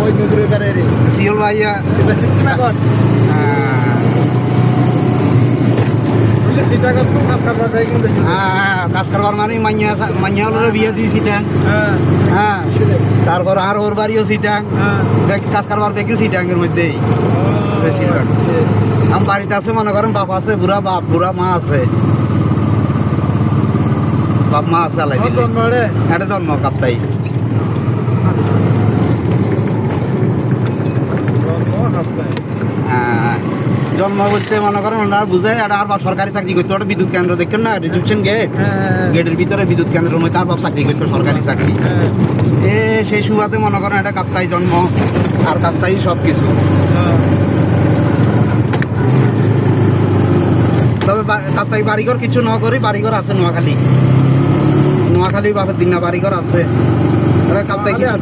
ওই নদীর কারে রে সিওল ভাইয়া এটা সিস্টেম এখন বলে সেটা কত কাজ করবার যায় কিন্তু কাজ করবার মানে মাইয়া হলো বিয়ে দিয়ে সিটাং হ্যাঁ হ্যাঁ তারপর আর ওর বাড়িও সিটাং কাজ করবার দেখি সিটাংয়ের মধ্যেই বেশিরভাগ আমার বাড়িতে আছে মনে করেন বাপ আছে বুড়া বাপ বুড়া মা আছে বাপ মা আছে আলাই দিলে এটা জন্ম কাপ্তাই জন্ম বলতে মনে করেন ওনারা বুঝে এটা আর বাপ সরকারি চাকরি করতে ওটা বিদ্যুৎ কেন্দ্র দেখছেন না রিসেপশন গেট গেটের ভিতরে বিদ্যুৎ কেন্দ্রের মধ্যে আর বাপ চাকরি করতো সরকারি চাকরি সেই সুবাদে মনে করেন এটা কাপ্তাই জন্ম আর কাপ্তাই সব কিছু তবে কাপ্তাই বাড়িঘর কিছু ন করি বাড়িঘর আছে নোয়াখালী বাপের দিন না বাড়িঘর আছে কাপ্তাই কিছু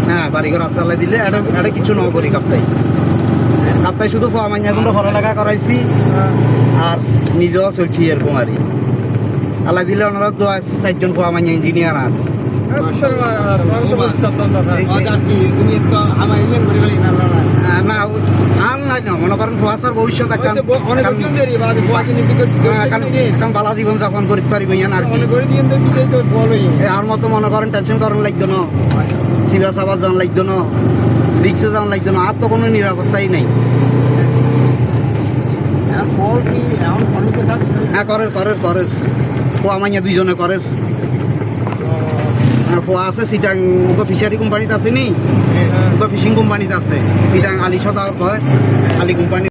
হ্যাঁ বাড়িঘর আছে আল্লাহ দিলে এটা কিছু ন করি কাপ্তাই শুধু ফোয়া মাইয়াগুলো পড়ালেখা করাইছি আর নিজেও চলছি এরকম আর আল্লাহ দিলে ওনারা 4জন ফোয়া মাইয়া ইঞ্জিনিয়ার আর না নাই না মনে করেন ফোয়াশার ভবিষ্যৎ এখন বালা জীবন যাপন করতে পারিব ইয়ান আর কি আর মতো মনে করেন টেনশন করার লাগতো না সিবা সাবার যাওয়ার লাগতো না রিক্সে যাওয়ার লাগতো না আর তো কোনো নিরাপত্তাই নাই হ্যাঁ করে ফোয়া মাইয়া 2জনে করে ফোয়া আছে সিটাং ফিশারি কোম্পানিতে আছে নি ফিশিং কোম্পানিতে আছে সিটাং আলি সদা কয় আলি কোম্পানি